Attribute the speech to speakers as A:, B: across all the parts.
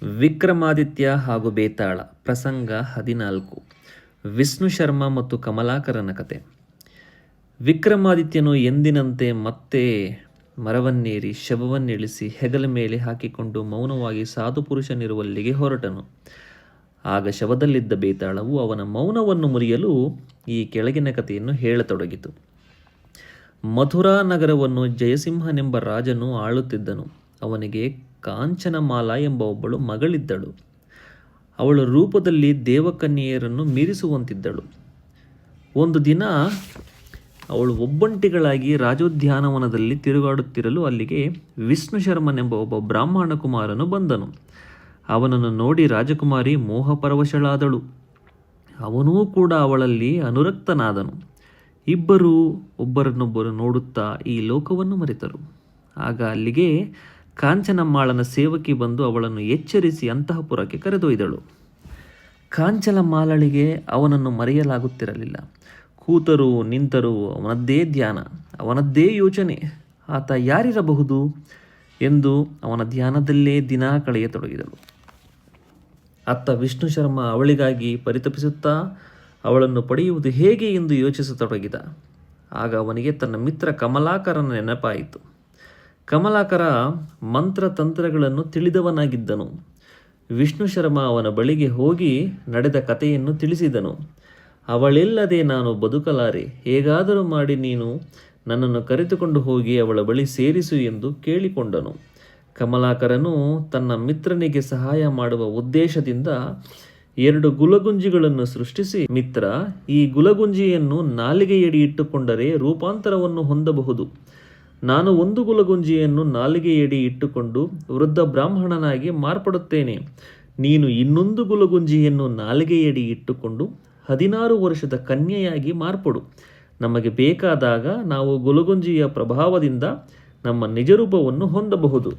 A: ವಿಕ್ರಮಾದಿತ್ಯ ಹಾಗೂ ಬೇತಾಳ ಪ್ರಸಂಗ 14. ವಿಷ್ಣು ಶರ್ಮ ಮತ್ತು ಕಮಲಾಕರನ ಕತೆ. ವಿಕ್ರಮಾದಿತ್ಯನು ಎಂದಿನಂತೆ ಮತ್ತೆ ಮರವನ್ನೇರಿ ಶವವನ್ನಿಳಿಸಿ ಹೆಗಲ ಮೇಲೆ ಹಾಕಿಕೊಂಡು ಮೌನವಾಗಿ ಸಾಧುಪುರುಷನಿರುವಲ್ಲಿಗೆ ಹೊರಟನು. ಆಗ ಶವದಲ್ಲಿದ್ದ ಬೇತಾಳವು ಅವನ ಮೌನವನ್ನು ಮುರಿಯಲು ಈ ಕೆಳಗಿನ ಕಥೆಯನ್ನು ಹೇಳತೊಡಗಿತು. ಮಥುರಾ ನಗರವನ್ನು ಜಯಸಿಂಹನೆಂಬ ರಾಜನು ಆಳುತ್ತಿದ್ದನು. ಅವನಿಗೆ ಕಾಂಚನಮಾಲಾ ಎಂಬ ಒಬ್ಬಳು ಮಗಳಿದ್ದಳು. ಅವಳ ರೂಪದಲ್ಲಿ ದೇವಕನ್ಯೆಯರನ್ನು ಮೀರಿಸುವಂತಿದ್ದಳು. ಒಂದು ದಿನ ಅವಳು ಒಬ್ಬಂಟಿಗಳಾಗಿ ರಾಜೋದ್ಯಾನವನದಲ್ಲಿ ತಿರುಗಾಡುತ್ತಿರಲು ಅಲ್ಲಿಗೆ ವಿಷ್ಣು ಶರ್ಮನೆಂಬ ಒಬ್ಬ ಬ್ರಾಹ್ಮಣ ಕುಮಾರನು ಬಂದನು. ಅವನನ್ನು ನೋಡಿ ರಾಜಕುಮಾರಿ ಮೋಹಪರವಶಳಾದಳು. ಅವನೂ ಕೂಡ ಅವಳಲ್ಲಿ ಅನುರಕ್ತನಾದನು. ಇಬ್ಬರೂ ಒಬ್ಬರನ್ನೊಬ್ಬರು ನೋಡುತ್ತಾ ಈ ಲೋಕವನ್ನು ಮರೆತರು. ಆಗ ಅಲ್ಲಿಗೆ ಕಾಂಚನಮಾಳನ ಸೇವಕಿ ಬಂದು ಅವಳನ್ನು ಎಚ್ಚರಿಸಿ ಅಂತಃಪುರಕ್ಕೆ ಕರೆದೊಯ್ದಳು. ಕಾಂಚನಮಾಲಳಿಗೆ ಅವನನ್ನು ಮರೆಯಲಾಗುತ್ತಿರಲಿಲ್ಲ. ಕೂತರೂ ನಿಂತರೂ ಅವನದ್ದೇ ಧ್ಯಾನ, ಅವನದ್ದೇ ಯೋಚನೆ. ಆತ ಯಾರಿರಬಹುದು ಎಂದು ಅವನ ಧ್ಯಾನದಲ್ಲೇ ದಿನ ಕಳೆಯತೊಡಗಿದಳು. ಅತ್ತ ವಿಷ್ಣು ಶರ್ಮ ಅವಳಿಗಾಗಿ ಪರಿತಪಿಸುತ್ತಾ ಅವಳನ್ನು ಪಡೆಯುವುದು ಹೇಗೆ ಎಂದು ಯೋಚಿಸತೊಡಗಿದ. ಆಗ ಅವನಿಗೆ ತನ್ನ ಮಿತ್ರ ಕಮಲಾಕರನ ನೆನಪಾಯಿತು. ಕಮಲಾಕರ ಮಂತ್ರತಂತ್ರಗಳನ್ನು ತಿಳಿದವನಾಗಿದ್ದನು. ವಿಷ್ಣು ಶರ್ಮ ಅವನ ಬಳಿಗೆ ಹೋಗಿ ನಡೆದ ಕಥೆಯನ್ನು ತಿಳಿಸಿದನು. ಅವಳಿಲ್ಲದೆ ನಾನು ಬದುಕಲಾರೆ, ಹೇಗಾದರೂ ಮಾಡಿ ನೀನು ನನ್ನನ್ನು ಕರೆದುಕೊಂಡು ಹೋಗಿ ಅವಳ ಬಳಿ ಸೇರಿಸು ಎಂದು ಕೇಳಿಕೊಂಡನು. ಕಮಲಾಕರನು ತನ್ನ ಮಿತ್ರನಿಗೆ ಸಹಾಯ ಮಾಡುವ ಉದ್ದೇಶದಿಂದ 2 ಗುಲಗುಂಜಿಗಳನ್ನು ಸೃಷ್ಟಿಸಿ, ಮಿತ್ರ, ಈ ಗುಲಗುಂಜಿಯನ್ನು ನಾಲಿಗೆಯಡಿ ಇಟ್ಟುಕೊಂಡರೆ ರೂಪಾಂತರವನ್ನು ಹೊಂದಬಹುದು. ನಾನು 1 ಗುಲಗುಂಜಿಯನ್ನು ನಾಲಿಗೆಯಡಿ ಇಟ್ಟುಕೊಂಡು ವೃದ್ಧ ಬ್ರಾಹ್ಮಣನಾಗಿ ಮಾರ್ಪಡುತ್ತೇನೆ. ನೀನು ಇನ್ನೊಂದು ಗುಲಗುಂಜಿಯನ್ನು ನಾಲಿಗೆಯಡಿ ಇಟ್ಟುಕೊಂಡು 16 ವರ್ಷದ ಕನ್ಯೆಯಾಗಿ ಮಾರ್ಪಡು. ನಮಗೆ ಬೇಕಾದಾಗ ನಾವು ಗುಲಗುಂಜಿಯ ಪ್ರಭಾವದಿಂದ ನಮ್ಮ ನಿಜರೂಪವನ್ನು ಹೊಂದಬಹುದು.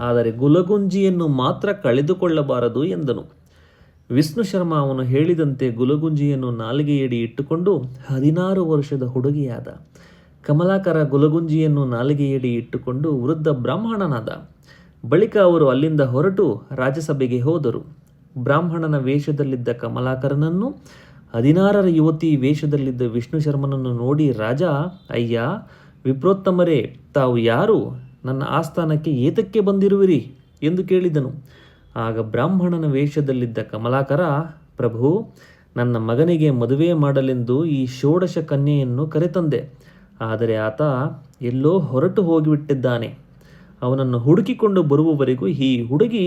A: ಆದರೆ ಗುಲಗುಂಜಿಯನ್ನು ಮಾತ್ರ ಕಳೆದುಕೊಳ್ಳಬಾರದು ಎಂದನು. ವಿಷ್ಣು ಶರ್ಮ ಅವನು ಹೇಳಿದಂತೆ ಗುಲಗುಂಜಿಯನ್ನು ನಾಲಿಗೆಯಡಿ ಇಟ್ಟುಕೊಂಡು 16 ವರ್ಷದ ಹುಡುಗಿಯಾದ. ಕಮಲಾಕರ ಗುಲಗುಂಜಿಯನ್ನು ನಾಲಿಗೆಯಡಿ ಇಟ್ಟುಕೊಂಡು ವೃದ್ಧ ಬ್ರಾಹ್ಮಣನಾದ. ಬಳಿಕ ಅವರು ಅಲ್ಲಿಂದ ಹೊರಟು ರಾಜಸಭೆಗೆ ಹೋದರು. ಬ್ರಾಹ್ಮಣನ ವೇಷದಲ್ಲಿದ್ದ ಕಮಲಾಕರನನ್ನು 16ರ ಯುವತಿ ವೇಷದಲ್ಲಿದ್ದ ವಿಷ್ಣು ಶರ್ಮನನ್ನು ನೋಡಿ ರಾಜ, ಅಯ್ಯ ವಿಪ್ರೋತ್ತಮರೇ, ತಾವು ಯಾರು? ನನ್ನ ಆಸ್ಥಾನಕ್ಕೆ ಏತಕ್ಕೆ ಬಂದಿರುವಿರಿ ಎಂದು ಕೇಳಿದನು. ಆಗ ಬ್ರಾಹ್ಮಣನ ವೇಷದಲ್ಲಿದ್ದ ಕಮಲಾಕರ, ಪ್ರಭು, ನನ್ನ ಮಗನಿಗೆ ಮದುವೆ ಮಾಡಲೆಂದು ಈ 16 ಕನ್ಯೆಯನ್ನು ಕರೆತಂದೆ. ಆದರೆ ಆತ ಎಲ್ಲೋ ಹೊರಟು ಹೋಗಿಬಿಟ್ಟಿದ್ದಾನೆ. ಅವನನ್ನು ಹುಡುಕಿಕೊಂಡು ಬರುವವರೆಗೂ ಈ ಹುಡುಗಿ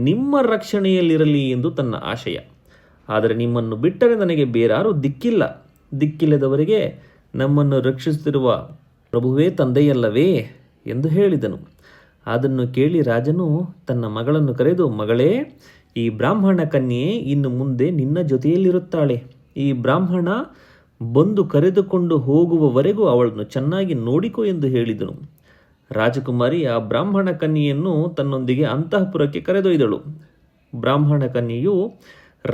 A: ನಿಮ್ಮ ರಕ್ಷಣೆಯಲ್ಲಿರಲಿ ಎಂದು ತನ್ನ ಆಶಯ. ಆದರೆ ನಿಮ್ಮನ್ನು ಬಿಟ್ಟರೆ ನನಗೆ ಬೇರಾರೂ ದಿಕ್ಕಿಲ್ಲ. ದಿಕ್ಕಿಲ್ಲದವರಿಗೆ ನಮ್ಮನ್ನು ರಕ್ಷಿಸುತ್ತಿರುವ ಪ್ರಭುವೇ ತಂದೆಯಲ್ಲವೇ ಎಂದು ಹೇಳಿದನು. ಅದನ್ನು ಕೇಳಿ ರಾಜನು ತನ್ನ ಮಗಳನ್ನು ಕರೆದು, ಮಗಳೇ, ಈ ಬ್ರಾಹ್ಮಣ ಕನ್ಯೆ ಇನ್ನು ಮುಂದೆ ನಿನ್ನ ಜೊತೆಯಲ್ಲಿರುತ್ತಾಳೆ. ಈ ಬ್ರಾಹ್ಮಣ ಬಂದು ಕರೆದುಕೊಂಡು ಹೋಗುವವರೆಗೂ ಅವಳನ್ನು ಚೆನ್ನಾಗಿ ನೋಡಿಕೊ ಎಂದು ಹೇಳಿದನು. ರಾಜಕುಮಾರಿ ಆ ಬ್ರಾಹ್ಮಣ ಕನ್ಯೆಯನ್ನು ತನ್ನೊಂದಿಗೆ ಅಂತಃಪುರಕ್ಕೆ ಕರೆದೊಯ್ದಳು. ಬ್ರಾಹ್ಮಣ ಕನ್ಯೆಯು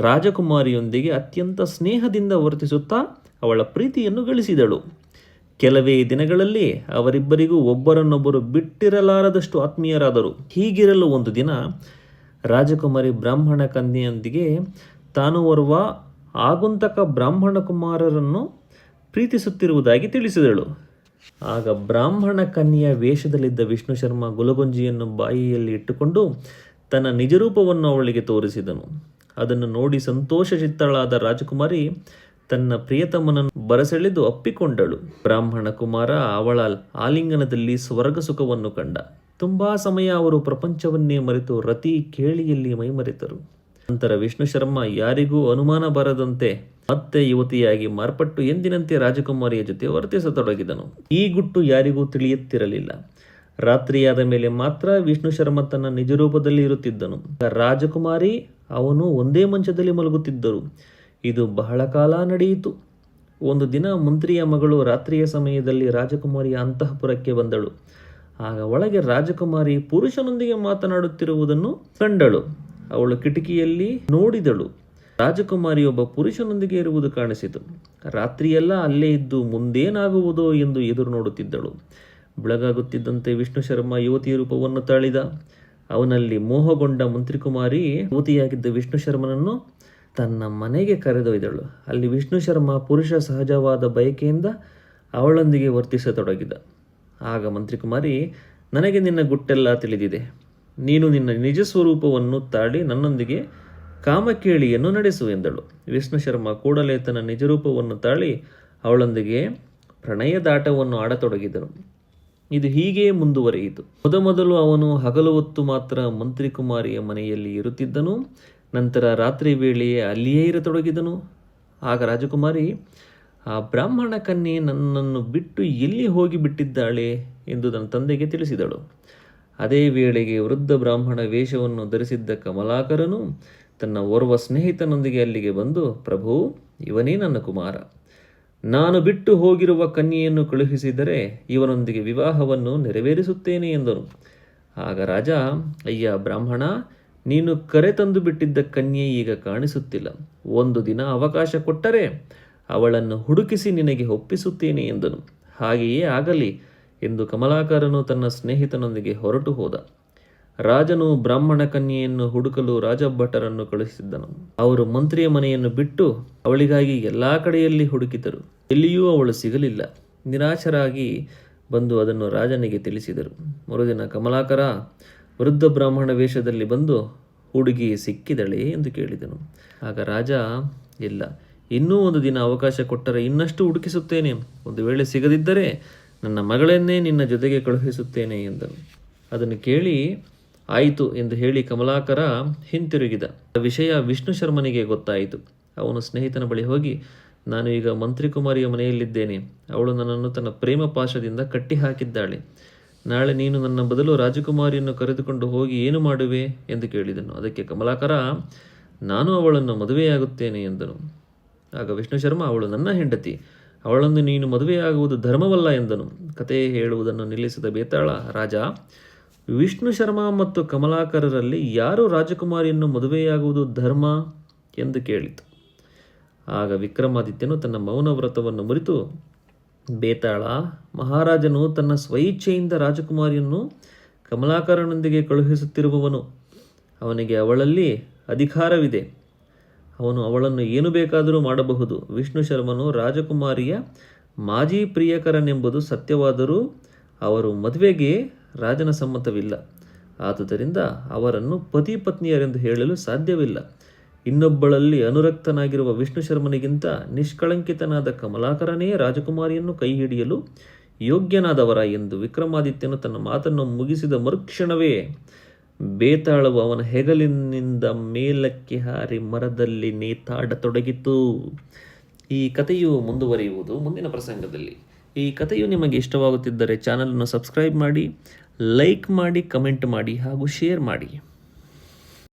A: ರಾಜಕುಮಾರಿಯೊಂದಿಗೆ ಅತ್ಯಂತ ಸ್ನೇಹದಿಂದ ವರ್ತಿಸುತ್ತಾ ಅವಳ ಪ್ರೀತಿಯನ್ನು ಗಳಿಸಿದಳು. ಕೆಲವೇ ದಿನಗಳಲ್ಲಿ ಅವರಿಬ್ಬರಿಗೂ ಒಬ್ಬರನ್ನೊಬ್ಬರು ಬಿಟ್ಟಿರಲಾರದಷ್ಟು ಆತ್ಮೀಯರಾದರು. ಹೀಗಿರಲು ಒಂದು ದಿನ ರಾಜಕುಮಾರಿ ಬ್ರಾಹ್ಮಣ ಕನ್ಯೆಯೊಂದಿಗೆ ತಾನು ಓರ್ವ ಆಗುಂತಕ ಬ್ರಾಹ್ಮಣ ಕುಮಾರರನ್ನು ಪ್ರೀತಿಸುತ್ತಿರುವುದಾಗಿ ತಿಳಿಸಿದಳು. ಆಗ ಬ್ರಾಹ್ಮಣ ಕನ್ಯೆಯ ವೇಷದಲ್ಲಿದ್ದ ವಿಷ್ಣು ಶರ್ಮ ಗುಲಗುಂಜಿಯನ್ನು ಬಾಯಿಯಲ್ಲಿ ಇಟ್ಟುಕೊಂಡು ತನ್ನ ನಿಜರೂಪವನ್ನು ಅವಳಿಗೆ ತೋರಿಸಿದನು. ಅದನ್ನು ನೋಡಿ ಸಂತೋಷಚಿತ್ತಳಾದ ರಾಜಕುಮಾರಿ ತನ್ನ ಪ್ರಿಯತಮನನ್ನು ಬರಸೆಳೆದು ಅಪ್ಪಿಕೊಂಡಳು. ಬ್ರಾಹ್ಮಣ ಕುಮಾರ ಅವಳ ಆಲಿಂಗನದಲ್ಲಿ ಸ್ವರ್ಗ ಸುಖವನ್ನು ಕಂಡ. ತುಂಬಾ ಸಮಯ ಅವರು ಪ್ರಪಂಚವನ್ನೇ ಮರೆತು ರತಿ ಕೇಳಿಯಲ್ಲಿ ಮೈಮರೆತರು. ನಂತರ ವಿಷ್ಣು ಶರ್ಮ ಯಾರಿಗೂ ಅನುಮಾನ ಬರದಂತೆ ಮತ್ತೆ ಯುವತಿಯಾಗಿ ಮಾರ್ಪಟ್ಟು ಎಂದಿನಂತೆ ರಾಜಕುಮಾರಿಯ ಜೊತೆ ವರ್ತಿಸತೊಡಗಿದನು. ಈ ಗುಟ್ಟು ಯಾರಿಗೂ ತಿಳಿಯುತ್ತಿರಲಿಲ್ಲ. ರಾತ್ರಿಯಾದ ಮೇಲೆ ಮಾತ್ರ ವಿಷ್ಣು ಶರ್ಮ ತನ್ನ ನಿಜರೂಪದಲ್ಲಿ ಇರುತ್ತಿದ್ದನು. ರಾಜಕುಮಾರಿ ಅವನು ಒಂದೇ ಮಂಚದಲ್ಲಿ ಮಲಗುತ್ತಿದ್ದರು. ಇದು ಬಹಳ ಕಾಲ ನಡೆಯಿತು. ಒಂದು ದಿನ ಮಂತ್ರಿಯ ಮಗಳು ರಾತ್ರಿಯ ಸಮಯದಲ್ಲಿ ರಾಜಕುಮಾರಿಯ ಅಂತಃಪುರಕ್ಕೆ ಬಂದಳು. ಆಗ ಒಳಗೆ ರಾಜಕುಮಾರಿ ಪುರುಷನೊಂದಿಗೆ ಮಾತನಾಡುತ್ತಿರುವುದನ್ನು ಕಂಡಳು. ಅವಳು ಕಿಟಕಿಯಲ್ಲಿ ನೋಡಿದಳು. ರಾಜಕುಮಾರಿ ಒಬ್ಬ ಪುರುಷನೊಂದಿಗೆ ಇರುವುದು ಕಾಣಿಸಿತು. ರಾತ್ರಿಯೆಲ್ಲ ಅಲ್ಲೇ ಇದ್ದು ಮುಂದೇನಾಗುವುದೋ ಎಂದು ಎದುರು ನೋಡುತ್ತಿದ್ದಳು. ಬೆಳಗಾಗುತ್ತಿದ್ದಂತೆ ವಿಷ್ಣು ಶರ್ಮ ಯುವತಿಯ ರೂಪವನ್ನು ತಾಳಿದ. ಅವನಲ್ಲಿ ಮೋಹಗೊಂಡ ಮಂತ್ರಿಕುಮಾರಿ ಯುವತಿಯಾಗಿದ್ದ ವಿಷ್ಣು ಶರ್ಮನನ್ನು ತನ್ನ ಮನೆಗೆ ಕರೆದೊಯ್ದಳು. ಅಲ್ಲಿ ವಿಷ್ಣು ಶರ್ಮ ಪುರುಷ ಸಹಜವಾದ ಬಯಕೆಯಿಂದ ಅವಳೊಂದಿಗೆ ವರ್ತಿಸತೊಡಗಿದ. ಆಗ ಮಂತ್ರಿಕುಮಾರಿ, ನನಗೆ ನಿನ್ನ ಗುಟ್ಟೆಲ್ಲ ತಿಳಿದಿದೆ. ನೀನು ನಿನ್ನ ನಿಜ ಸ್ವರೂಪವನ್ನು ತಾಳಿ ನನ್ನೊಂದಿಗೆ ಕಾಮಕೇಳಿಯನ್ನು ನಡೆಸು ಎಂದಳು. ವಿಷ್ಣು ಶರ್ಮ ಕೂಡಲೇ ತನ್ನ ನಿಜರೂಪವನ್ನು ತಾಳಿ ಅವಳೊಂದಿಗೆ ಪ್ರಣಯದಾಟವನ್ನು ಆಡತೊಡಗಿದನು. ಇದು ಹೀಗೆ ಮುಂದುವರಿಯಿತು. ಮೊದಮೊದಲು ಅವನು ಹಗಲು ಹೊತ್ತು ಮಾತ್ರ ಮಂತ್ರಿಕುಮಾರಿಯ ಮನೆಯಲ್ಲಿ ಇರುತ್ತಿದ್ದನು. ನಂತರ ರಾತ್ರಿ ವೇಳೆಯೇ ಅಲ್ಲಿಯೇ ಇರತೊಡಗಿದನು. ಆಗ ರಾಜಕುಮಾರಿ, ಆ ಬ್ರಾಹ್ಮಣ ಕನ್ಯೆ ನನ್ನನ್ನು ಬಿಟ್ಟು ಎಲ್ಲಿ ಹೋಗಿಬಿಟ್ಟಿದ್ದಾಳೆ ಎಂದು ನನ್ನ ತಂದೆಗೆ ತಿಳಿಸಿದಳು. ಅದೇ ವೇಳೆಗೆ ವೃದ್ಧ ಬ್ರಾಹ್ಮಣ ವೇಷವನ್ನು ಧರಿಸಿದ್ದ ಕಮಲಾಕರನು ತನ್ನ ಓರ್ವ ಸ್ನೇಹಿತನೊಂದಿಗೆ ಅಲ್ಲಿಗೆ ಬಂದು, ಪ್ರಭು, ಇವನೇ ನನ್ನ ಕುಮಾರ. ನಾನು ಬಿಟ್ಟು ಹೋಗಿರುವ ಕನ್ಯೆಯನ್ನು ಕಳುಹಿಸಿದರೆ ಇವನೊಂದಿಗೆ ವಿವಾಹವನ್ನು ನೆರವೇರಿಸುತ್ತೇನೆ ಎಂದನು. ಆಗ ರಾಜ, ಅಯ್ಯ ಬ್ರಾಹ್ಮಣ, ನೀನು ಕರೆತಂದು ಬಿಟ್ಟಿದ್ದ ಕನ್ಯೆ ಈಗ ಕಾಣಿಸುತ್ತಿಲ್ಲ. ಒಂದು ದಿನ ಅವಕಾಶ ಕೊಟ್ಟರೆ ಅವಳನ್ನು ಹುಡುಕಿಸಿ ನಿನಗೆ ಒಪ್ಪಿಸುತ್ತೇನೆ ಎಂದನು. ಹಾಗೆಯೇ ಆಗಲಿ ಎಂದು ಕಮಲಾಕರನು ತನ್ನ ಸ್ನೇಹಿತನೊಂದಿಗೆ ಹೊರಟು ಹೋದ. ರಾಜನು ಬ್ರಾಹ್ಮಣ ಕನ್ಯೆಯನ್ನು ಹುಡುಕಲು ರಾಜಭಟರನ್ನು ಕಳುಹಿಸಿದ್ದನು. ಅವರು ಮಂತ್ರಿಯ ಮನೆಯನ್ನು ಬಿಟ್ಟು ಅವಳಿಗಾಗಿ ಎಲ್ಲ ಕಡೆಯಲ್ಲಿ ಹುಡುಕಿದರು. ಎಲ್ಲಿಯೂ ಅವಳು ಸಿಗಲಿಲ್ಲ. ನಿರಾಶರಾಗಿ ಬಂದು ಅದನ್ನು ರಾಜನಿಗೆ ತಿಳಿಸಿದರು. ಮರುದಿನ ಕಮಲಾಕರ ವೃದ್ಧ ಬ್ರಾಹ್ಮಣ ವೇಷದಲ್ಲಿ ಬಂದು, ಹುಡುಗಿ ಸಿಕ್ಕಿದಳೆ ಎಂದು ಕೇಳಿದನು. ಆಗ ರಾಜ, ಇಲ್ಲ, ಇನ್ನೂ ಒಂದು ದಿನ ಅವಕಾಶ ಕೊಟ್ಟರೆ ಇನ್ನಷ್ಟು ಹುಡುಕಿಸುತ್ತೇನೆ. ಒಂದು ವೇಳೆ ಸಿಗದಿದ್ದರೆ ನನ್ನ ಮಗಳನ್ನೇ ನಿನ್ನ ಜೊತೆಗೆ ಕಳುಹಿಸುತ್ತೇನೆ ಎಂದನು. ಅದನ್ನು ಕೇಳಿ ಆಯಿತು ಎಂದು ಹೇಳಿ ಕಮಲಾಕರ ಹಿಂತಿರುಗಿದ. ವಿಷಯ ವಿಷ್ಣು ಶರ್ಮನಿಗೆ ಗೊತ್ತಾಯಿತು. ಅವನು ಸ್ನೇಹಿತನ ಬಳಿ ಹೋಗಿ, ನಾನು ಈಗ ಮಂತ್ರಿಕುಮಾರಿಯ ಮನೆಯಲ್ಲಿದ್ದೇನೆ. ಅವಳು ನನ್ನನ್ನು ತನ್ನ ಪ್ರೇಮ ಪಾಶದಿಂದ ಕಟ್ಟಿ ಹಾಕಿದ್ದಾಳೆ. ನಾಳೆ ನೀನು ನನ್ನ ಬದಲು ರಾಜಕುಮಾರಿಯನ್ನು ಕರೆದುಕೊಂಡು ಹೋಗಿ ಏನು ಮಾಡುವೆ ಎಂದು ಕೇಳಿದನು. ಅದಕ್ಕೆ ಕಮಲಾಕರ, ನಾನು ಅವಳನ್ನು ಮದುವೆಯಾಗುತ್ತೇನೆ ಎಂದನು. ಆಗ ವಿಷ್ಣು ಶರ್ಮ, ಅವಳು ನನ್ನ ಹೆಂಡತಿ, ಅವಳನ್ನು ನೀನು ಮದುವೆಯಾಗುವುದು ಧರ್ಮವಲ್ಲ ಎಂದನು. ಕತೆ ಹೇಳುವುದನ್ನು ನಿಲ್ಲಿಸಿದ ಬೇತಾಳ ರಾಜ, ವಿಷ್ಣು ಶರ್ಮ ಮತ್ತು ಕಮಲಾಕರರಲ್ಲಿ ಯಾರು ರಾಜಕುಮಾರಿಯನ್ನು ಮದುವೆಯಾಗುವುದು ಧರ್ಮ ಎಂದು ಕೇಳಿತು. ಆಗ ವಿಕ್ರಮಾದಿತ್ಯನು ತನ್ನ ಮೌನ ವ್ರತವನ್ನು ಮುರಿತು, ಬೇತಾಳ, ಮಹಾರಾಜನು ತನ್ನ ಸ್ವಇಚ್ಛೆಯಿಂದ ರಾಜಕುಮಾರಿಯನ್ನು ಕಮಲಾಕರನೊಂದಿಗೆ ಕಳುಹಿಸುತ್ತಿರುವವನು. ಅವನಿಗೆ ಅವಳಲ್ಲಿ ಅಧಿಕಾರವಿದೆ. ಅವನು ಅವಳನ್ನು ಏನು ಬೇಕಾದರೂ ಮಾಡಬಹುದು. ವಿಷ್ಣು ಶರ್ಮನು ರಾಜಕುಮಾರಿಯ ಮಾಜಿ ಪ್ರಿಯಕರನೆಂಬುದು ಸತ್ಯವಾದರೂ ಅವರು ಮದುವೆಗೆ ರಾಜನ ಸಮ್ಮತವಿಲ್ಲ. ಆದುದರಿಂದ ಅವರನ್ನು ಪತಿ ಪತ್ನಿಯರೆಂದು ಹೇಳಲು ಸಾಧ್ಯವಿಲ್ಲ. ಇನ್ನೊಬ್ಬಳಲ್ಲಿ ಅನುರಕ್ತನಾಗಿರುವ ವಿಷ್ಣು ಶರ್ಮನಿಗಿಂತ ನಿಷ್ಕಳಂಕಿತನಾದ ಕಮಲಾಕರನೇ ರಾಜಕುಮಾರಿಯನ್ನು ಕೈ ಹಿಡಿಯಲು ಯೋಗ್ಯನಾದವರ ಎಂದು ವಿಕ್ರಮಾದಿತ್ಯನು ತನ್ನ ಮಾತನ್ನು ಮುಗಿಸಿದ ಮರುಕ್ಷಣವೇ ಬೇತಾಳವು ಅವನ ಹೆಗಲಿನಿಂದ ಮೇಲಕ್ಕೆ ಹಾರಿ ಮರದಲ್ಲಿ ನೇತಾಡತೊಡಗಿತು. ಈ ಕಥೆಯು ಮುಂದುವರಿಯುವುದು ಮುಂದಿನ ಪ್ರಸಂಗದಲ್ಲಿ. ಈ ಕಥೆಯು ನಿಮಗೆ ಇಷ್ಟವಾಗುತ್ತಿದ್ದರೆ ಚಾನಲನ್ನು ಸಬ್ಸ್ಕ್ರೈಬ್ ಮಾಡಿ, ಲೈಕ್ ಮಾಡಿ, ಕಮೆಂಟ್ ಮಾಡಿ ಹಾಗೂ ಶೇರ್ ಮಾಡಿ.